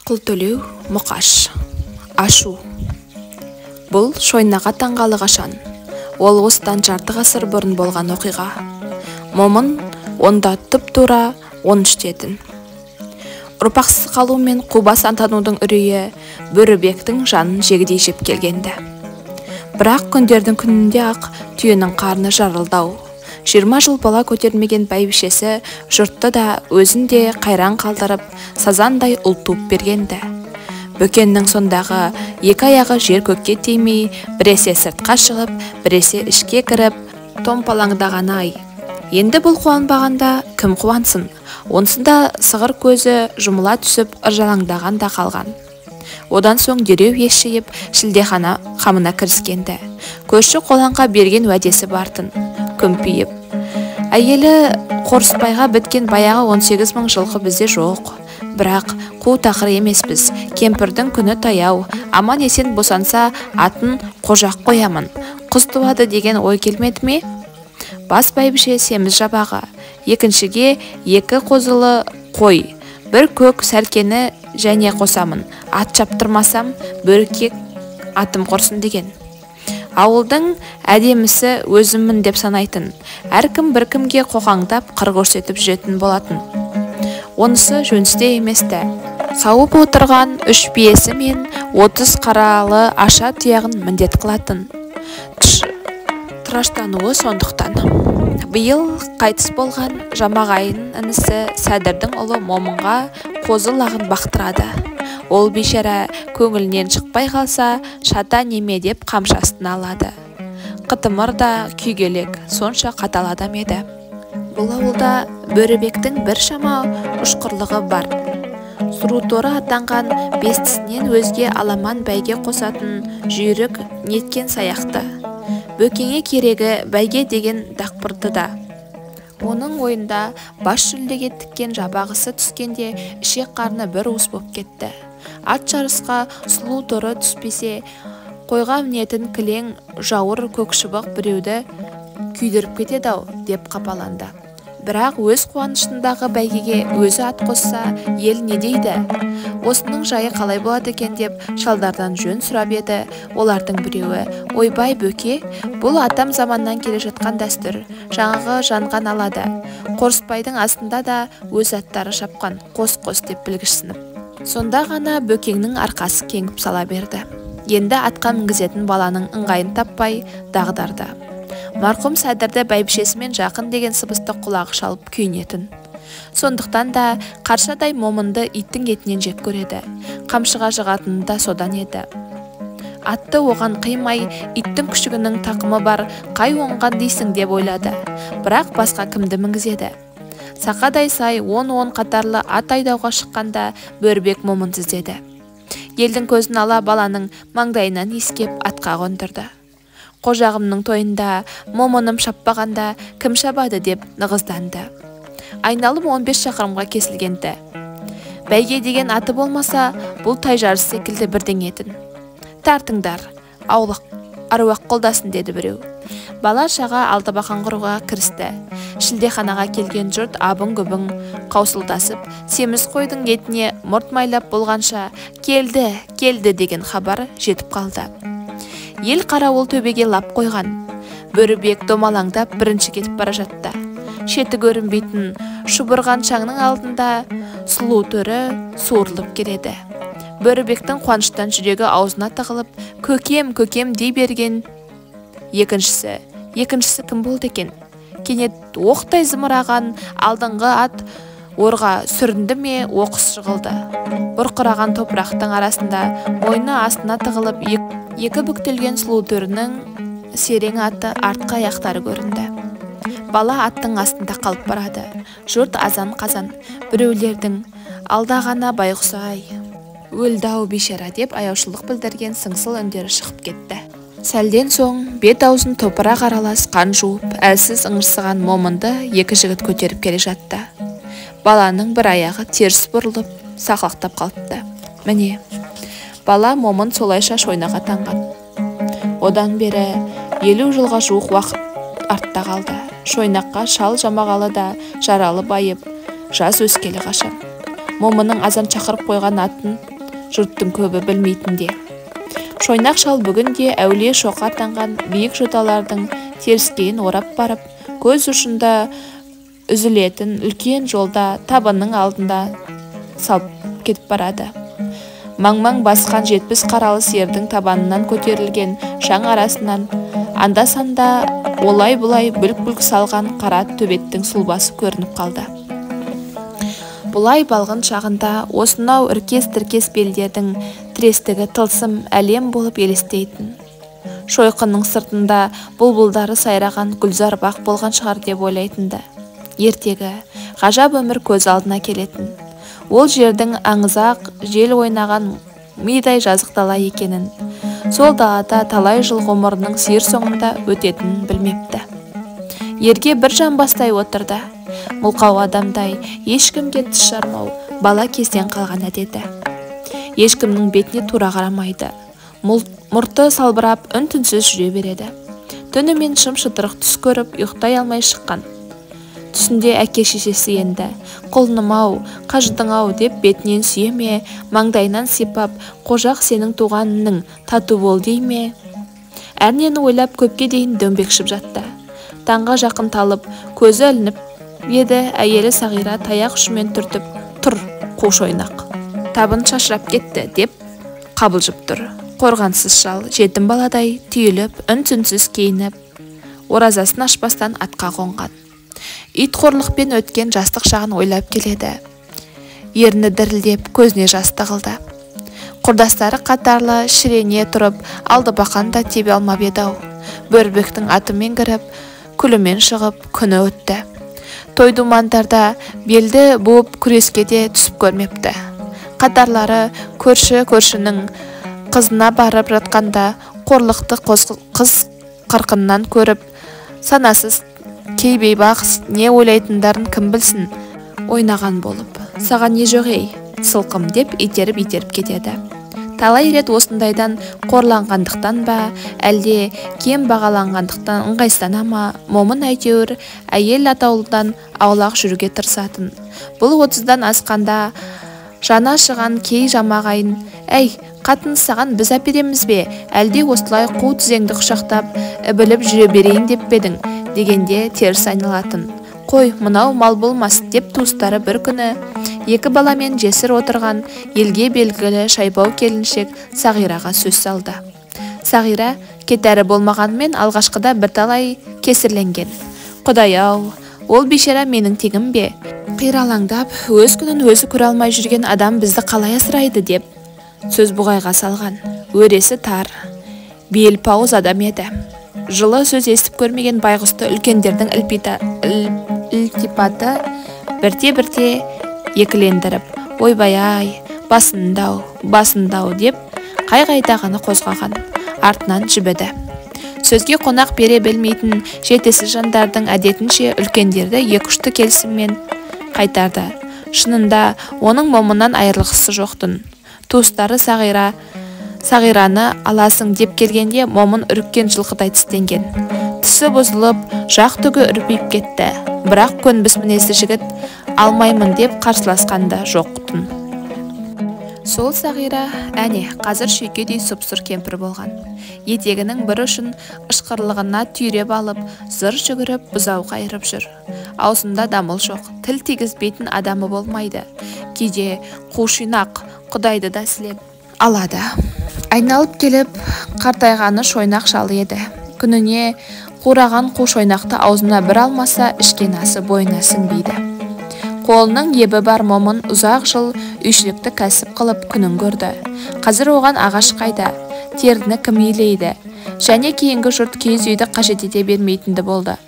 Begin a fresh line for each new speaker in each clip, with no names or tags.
Құл төлеу, мұқаш, ашу. Бұл шойнаға таңғалы қашан. Ол осыдан жарты ғасыр бұрын болған оқиға. Момын онда тұп-тура 13-тетін. Ұрпақсыз қалу мен қубас атанудың үрейі Бөрібектің жанын жегідей жеп келгенді. Бірақ күндердің күнінде ақ түйенің қарны жарылдау. 20 жыл бала көтермеген бәйбішесі жұртты да өзін де қайран қалдырып, сазандай ұл туып бергенді. Бөкеннің сондағы екі аяғы жер көкке тимей, біресе сыртқа шығып, біресе ішке кіріп, томпалаңдаған-ай. Енді бұл қуанбағанда кім қуансын? Онсында сығыр көзі жұмыла түсіп, ыржалаңдаған да қалған. Одан соң дереу ес жиып, шілдехана қамына кіріскенді. Көрші қолаңға берген уәдесі бартын, көмпиіп. Әйелі Қорыспайға біткен баяғы 18 мың жылқы бізде жоқ. Бірақ қу тақыр емеспіз, кемпірдің күні таяу, аман есен босанса атын қожақ қоямын. Қыз туады деген ой келмеді ме? Бас бәйбіше семіз жабағы, екіншіге 2 қозылы қой, 1 көк сәлкені және қосамын. Ат шаптырмасам бөрікек атым құрсын деген. Ауылдың әдемісі өзіммін деп санайтын, әркім біркімге қоқаңдап қыр көрсетіп жүретін болатын. Онысы жөнсте еместі. Сауып отырған 3 биесі мен 30 қаралы аша тұяғын міндет қылатын. Тыраштануы сондықтан. Биыл қайтыс болған Жамағайын інісі Сәдірдің ұлы Момынға қозы лағын бақтырады. Ол бейшара көңілінен шықпай қалса, шата неме деп қамшасын алады. Қытымыр да күйгелек, сонша қатал адам еді. Бұл ауылда Бөрібектің бір шама ұшқырлығы бар. Сұруторы атанған бестісінен өзге аламан бәйге қосатын жүйрік неткен саяқты. Бөкеңе керегі бәйге деген дақпырды да. Оның ойында бас жүлдеге тіккен жабағысы түскенде ішек қарны бір уыс боп кетті. Ат жарысқа сұлу торы түспесе, қойға мінетін кілең жауыр көкшыбық біреуді күйдіріп кетеді-ау деп қапаланды. Бірақ өз қуанышындағы бәйгеге өзі ат қосса, ел не дейді? Осының жайы қалай болады екен деп шалдардан жөн сұрап еді. Олардың біреуі: ойбай бөке, бұл атам заманнан келе жатқан дәстүр, жаңағы жанған алады. Қорыспайдың астында да өз аттары шапқан, қос-қос деп білгішсініп. Сонда ғана бөкеңнің арқасы кеңіп сала берді. Енді атқа мінгізетін баланың ыңғайын таппай дағдарды. Марқұм Сәдірді бәйбішесімен жақын деген сыбысты құлағы шалып күйінетін. Сондықтан да қаршадай Момынды иттің етінен жек көреді. Қамшыға жығатыны да содан еді. Атты оған қимай, иттің күшігінің тақымы бар, қай оңған дейсің деп ойлады. Бірақ басқа кімді мінгізеді? Сақадай сай 10-10 қатарлы ат айдауға шыққанда Бөрібек Момынсыз деді. Елдің көзін ала баланың маңдайынан иіскеп атқа қондырды. Қожағымның тойында Момыным шаппағанда кім шабады деп нығызданды. Айналым 15 шақырымға кесілгенді. Бәйге деген аты болмаса, бұл тай жарыс секілді бірден етін. Тартыңдар, аулақ аруақ қолдасын деді біреу. Бала шаға алтыбақан құруға кірісті. Шілдеханаға келген жұрт абың-гүбің қаусылдасып, семіз қойдың етіне мұрт майлап болғанша келді деген хабар жетіп қалды. Ел қарауыл төбеге лап қойған. Бөрібек домалаңдап бірінші кетіп бара жатты. Шеті көрінбейтін шұбырған шаңның алдында сұлу төрі суырылып келеді. Бөрібектің қуаныштан жүрегі аузына тығылып, көкем дей берген. Екіншісі кім болды екен? Кенет оқтай зымыраған алдыңғы ат орға сүрінді ме, оқыс жығылды. Бұрқыраған топырақтың арасында мойны астына тығылып, екі бүктелген сұлу төрінің серең аты артқы аяқтары көрінді. Бала аттың астында қалып барады. Жұрт азан-қазан, біреулердің алдағана байғұс-ай, өлді-ау бейшара деп аяушылық білдірген сыңсыл үндері шығып кетті. Сәлден соң бет-аузын топырақ аралас қан жуып, әлсіз ыңырсыған Момынды 2 жігіт көтеріп келе жатты. Баланың бір аяғы теріс бұрылып, сақлақтап қалыпты. Міне, бала Момын солайша шойнаға таңған. Одан бері 50 жылға жуық уақыт артта қалды. Шойнаққа шал жамағалы да жаралы байып, жаз өскелі қашан. Момынның азан шақырып қойған атын жұрттың көбі білмейтінде. Шойнақ шал бүгінде әулие шоқы атанған биік жоталардың теріскейін орап барып, көз ұшында үзілетін үлкен жолда табынның алдында салып кетіп барады. Маң-маң басқан 70 қаралы сиырдың табанынан көтерілген шаң арасынан анда-санда олай-бұлай бүлк-бүлк салған қара төбеттің сұлбасы көрініп қалды. Бұлай балғын шағында осынау іркес-тіркес белдердің тірестігі тылсым әлем болып елестейтін. Шойқынның сыртында бұлбұлдары сайраған гүлзар бақ болған шығар деп ойлайтынды. Ертегі, ғажап өмір көз алдына келетін. Ол жердің аңызақ жел ойнаған мидай жазық дала екенін, сол далада талай жыл ғұмырының сиыр соңында өтетінін білмепті. Ерге бір жамбастай отырды. Мұлқау адамдай ешкімге тіс жармау бала кезден қалған әдеті. Ешкімнің бетіне тура қарамайды. Мұрты салбырап үн-түнсіз жүре береді. Түнімен шым-шытырық түс көріп ұйықтай алмай шыққан. Түсінде әке-шешесі енді, құлыным-ау, қажыдың-ау деп бетінен сүйеме, маңдайынан сипап, қожақ сенің туғанының тату бол дей ме? Әрнені ойлап көпке дейін дөңбекшіп жатты. Таңға жақын талып, көзі ілініп еді, әйелі Сағира таяқ ұшымен түртіп, тұр, қу шойнақ. Табын шашырап кетті деп қабылжып тұр. Қорғансыз шал, жетім баладай түйіліп, үн-түнсіз кейініп, оразасын ашпастан атқа қонған. Ит қорлықпен өткен жастық шағын ойлап келеді. Ерні дірілдеп, көзіне жас тығылды. Құрдастары қатарлы шірене тұрып, алды бақанда тебе алмап еді-ау. Бөрбектің атымен кіріп, күлімен шығып, күні өтті. Той-думандарда белді буып күреске де түсіп көрмепті. Қатарлары көрші-көршінің қызына барып жатқанда қорлықты қыз қырқыннан көріп, санасыз кей бейбақ не ойлайтындарын кім білсін, ойнаған болып. Саған не жоқ ей, сылқым деп итеріп кетеді. Талай рет осындайдан қорланғандықтан ба, әлде кем бағаланғандықтан ыңғайсыздана ма, момын әйтеуір әйел атаулыдан аулақ жүруге тырысатын. Бұл 30-дан асқанда жана шыған кей жамағайын, әй, қатын саған біз әпереміз бе, әлде осылай қу тізеңді құшақтап, біліп жүре берейін деп бедің, дегенде теріс айналатын. Қой, мынау мал болмас деп туыстары бір күні екі баламен жесір отырған елге белгілі шайбау келіншек Сағираға сөз салды. Сағира кетәрі болмағанмен алғашқыда бірталай кесірленген. Құдай-ау, ол бейшара менің тегім бе? Қиралаңдап, өз күнін өзі көре алмай жүрген адам бізді қалай асырайды деп сөз бұғайға салған. Өресі тар, бел пауыз адам еді. Жылы сөз естіп көрмеген байғұсты үлкендердің ілтипаты бірте-бірте екілендіріп, ойбай-ай, басындау деп қай-қайдағаны қозғаған, артынан жібіді. Сөзге қонақ бере білмейтін жетесіз жандардың әдетінше үлкендерді екі-үшті келісіммен қайтарды. Шынында оның момынан айырылғысы жоқтын. Туыстары Сағираны аласың деп келгенде момын үріккен жылқыдай тістенген. Түсі бұзылып, жақ түгі үрпиіп кетті. Бірақ көнбіс мінезді жігіт алмаймын деп қарсыласқанда жоқтын. Сол Сағира әне қазір шүйкедей сұп-сұр кемпір болған. Етегінің бір ұшын ышқырлығына түйреп алып, зыр жүгіріп, бұзау қайырып жүр. Аузында дамыл жоқ, тіл тигізбейтін адамы болмайды. Кейде қушинақ құдайды да сілеп алады. Айналып келіп, қартайғаны шойнақ шалы еді. Күніне қураған қу шойнақты аузына бір алмаса, ішкен асы бойына сіңбейді. Қолының ебі бар момын ұзақ жыл үйшілікті кәсіп қылып күнін көрді. Қазір оған ағаш қайда, теріні кім илейді, және кейінгі жұрт киіз үйді қажет ете бермейтінді болды.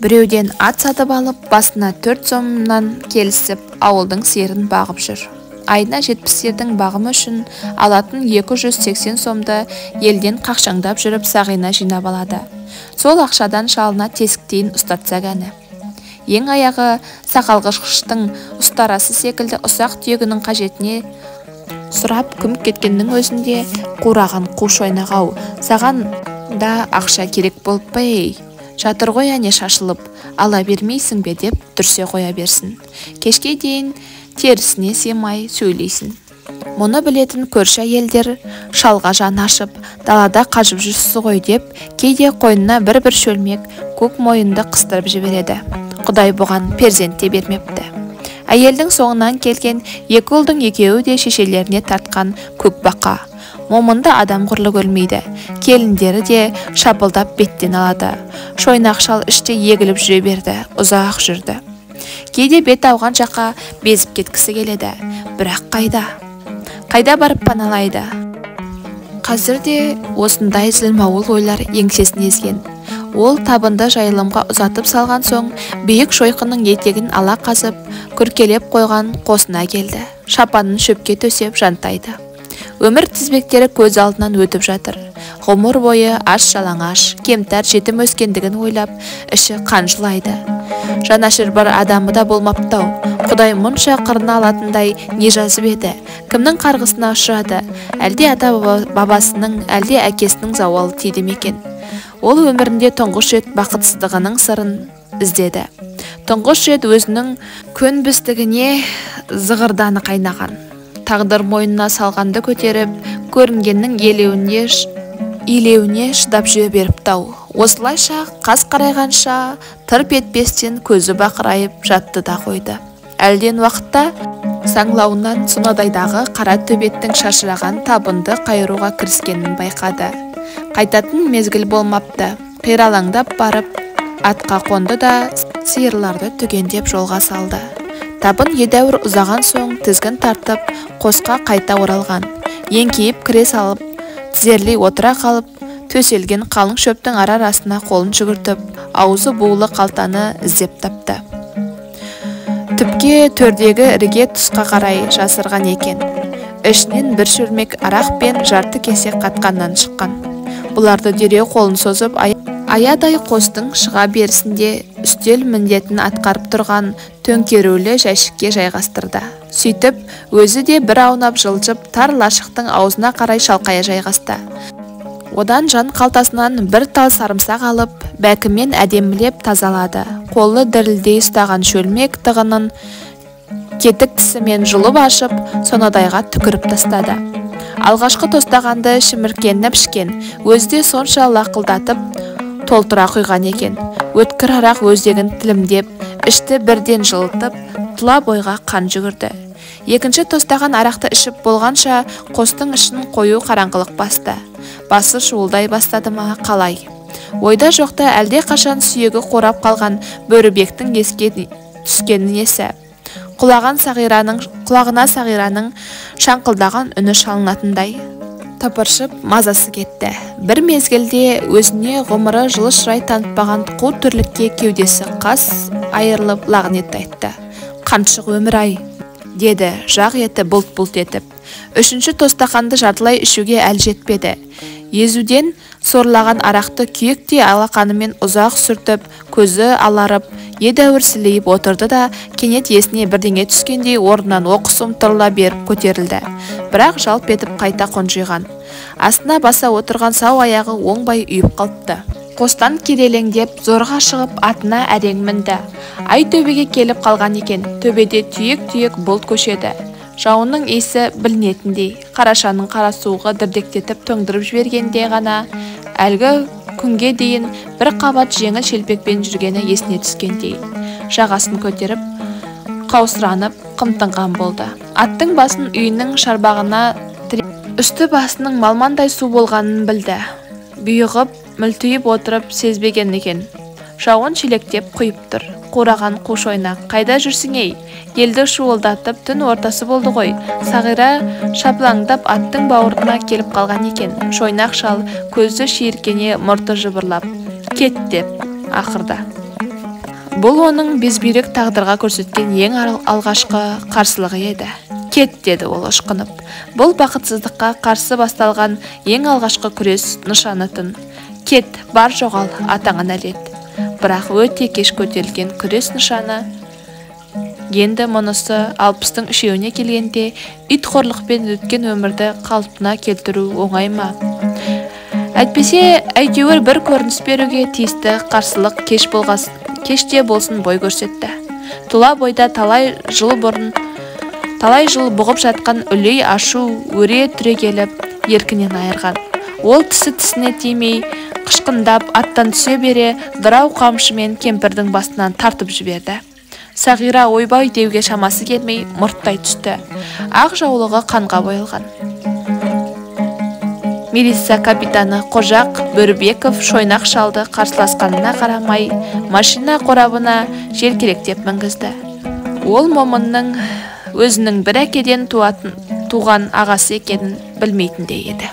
Біреуден ат сатып алып, басына 4 сомнан келісіп, ауылдың сиырын бағып жүр. Айына 70 сиырдың бағымы үшін алатын 280 сомды елден қақшаңдап жүріп Сағина жинап алады. Сол ақшадан шалына тесіктейін ұстатса гәні. Ең аяғы сақалғышқыштың ұстарасы секілді ұсақ түйегінің қажетіне сұрап күміп кеткеннің өзінде қураған қу шойнақ-ау, саған да ақша керек болып па ей? Жатыр ғой әне шашылып, ала бермейсің бе деп дүрсе қоя берсін. Кешке дейін терісіне семай сөйлейсін. Мұны білетін көрші әйелдер шалға жаны ашып, далада қажып жүрсіз ғой деп, кейде қойнына бір шөлмек көк мойынды қыстырып жібереді. Құдай бұған перзент те бермепті. Әйелдің соңынан келген екі ұлдың екеуі де шешелеріне тартқан көк бақа. Момынды адам құрлы көрмейді. Келіндері де шапылдап беттен алады. Шойнақ шал іште егіліп жүре берді, ұзақ жүрді. Кейде бет ауған жаққа безіп кеткісі келеді. Бірақ қайда барып паналайды? Қазір де осындай зілмауыл ойлар еңсесін езген. Ол табынды жайылымға ұзатып салған соң, биік шойқының етегін ала қазып, күркелеп қойған қосына келді. Шапанын шөпке төсеп жантайды. Өмір тізбектері көз алдынан өтіп жатыр. Ғұмыр бойы аш-жалаңаш, кемтар жетім өскендігін ойлап, іші қанжылайды. Жанашыр бар адамы да болмаптау. Құдай мұнша қырына алатындай не жазып еді? Кімнің қарғысына ұшырады? Әлде ата бабасының, әлде әкесінің зауалы тиді ме? Ол өмірінде тұңғыш рет бақытсыздығының сырын іздеді. Тұңғыш рет өзінің көнбістігіне зығырданы қайнаған. Тағдыр мойнына салғанды көтеріп, көрінгеннің илеуіне шыдап жүре беріптау. Осылайша қас қарайғанша тырп етпестен көзі бақырайып жатты да қойды. Әлден уақытта саңлауынан сонадайдағы қара төбеттің шашыраған табынды қайыруға кіріскенін байқады. Қайтатын мезгіл болмапты. Қиралаңдап барып, атқа қонды да сиырларды түгендеп жолға салды. Табын едәуір ұзаған соң тізгін тартып, қосқа қайта оралған. Еңкейіп кіре салып, тізерлей отыра қалып, төселген қалың шөптің арасына қолын жүгіртіп, аузы буылы қалтаны іздеп тапты. Түпке төрдегі ірге тұсқа қарай жасырған екен. Ішінен бір шөлмек арақ пен жарты кесек қатқаннан шыққан. Бұларды дереу қолын созып, аядай қостың шыға берісінде үстел міндетін атқарып тұрған төңкерулі жәшікке жайғастырды. Сөйтіп, өзі де бір аунап жылжып, тар лашықтың аузына қарай шалқая жайғасты. Одан жан қалтасынан бір тал сарымсақ алып, бәкімен әдемілеп тазалады. Қолы дірілдей ұстаған шөлмек тығынын кетік тісімен жұлып ашып, сонадайға түкіріп тастады. Алғашқы тостағанды шіміркеніп ішкен, өзде сонша лақылдатып толтыра құйған екен. Өткір арақ өздегін тілімдеп, ішті бірден жылытып, тұла бойға қан жүгірді. Екінші тостаған арақты ішіп болғанша қостың ішін қою қараңғылық басты. Басы шуылдай бастады ма қалай? Ойда жоқта әлде қашан сүйегі қорап қалған Бөрібектің еске түскені несі? Құлағына Сағираның шаңқылдаған үні шалынатындай. Тыпыршып мазасы кетті. Бір мезгілде өзіне ғұмыры жылы шырай танытпаған қу түрлікке кеудесі қас айырылып лағнет айтты. Қаншық өмір-ай, деді жақ еті бұлт-бұлт етіп. Үшінші тостақанды жартылай ішуге әл жетпеді. Езуден сорлаған арақты күйектей алақанымен ұзақ сүртіп, көзі аларып, едәуір сілейіп отырды да, кенет есіне бірдеңе түскендей орнынан оқыс ұмтырыла беріп көтерілді. Бірақ жалп етіп қайта қонжиған. Астына баса отырған сау аяғы оңбай үйіп қалыпты. Қостан керелеңдеп, зорға шығып атына әрең мінді. Ай төбеге келіп қалған екен. Төбеде түйек-түйек бұлт көшеді. Жауынның иісі білінетіндей, қарашаның қара суығы дірдектетіп тоңдырып жібергенде ғана әлгі күнге дейін бір қабат жеңіл шелпекпен жүргені есіне түскендей. Жағасын көтеріп, қаусыранып, қымтынған болды. Аттың басын үйінің шарбағына үсті басының малмандай су болғанын білді. Бұйығып, мүлтүйіп отырып сезбеген екен. Жауын шелектеп құйып тұр. Қураған қу шойнақ, қайда жүрсің ей? Елді шуылдатып түн ортасы болды ғой. Сағира шаплаңдап аттың бауырына келіп қалған екен. Шойнақ шал көзі шиіркене, мұрты жыбырлап, кет деп ақырда. Бұл оның безбүйрек тағдырға көрсеткен ең алғашқы қарсылығы еді. Кет, деді ол ұшқынып. Бұл бақытсыздыққа қарсы басталған ең алғашқы күрес нышанытын. Кет, бар жоғал, атаңа нәлет. Бірақ өте кеш көтерілген күрес нышаны енді мұнысы 60-тың үшеуіне келгенде ит қорлықпен өткен өмірді қалпына келтіру оңай ма? Әйтпесе, әйтеуір бір көрініс беруге тиісті қарсылық кеште болсын бой көрсетті. Тұла бойда талай жыл бұрын талай жыл бұғып жатқан үлей ашу өре түрегеліп еркінен айырған. Ол тісі-тісіне тимей қышқындап аттан түсе бере дырау қамшымен кемпірдің басынан тартып жіберді. Сағира ойбай деуге шамасы келмей мұрттай түсті. Ақ жаулығы қанға боялған. Милиция капитаны Қожақ Бөрібеков шойнақ шалды қарсыласқанына қарамай машина қорабына желкелектеп мінгізді. Ол момынның өзінің бір әкеден туған ағасы екенін білмейтіндей еді.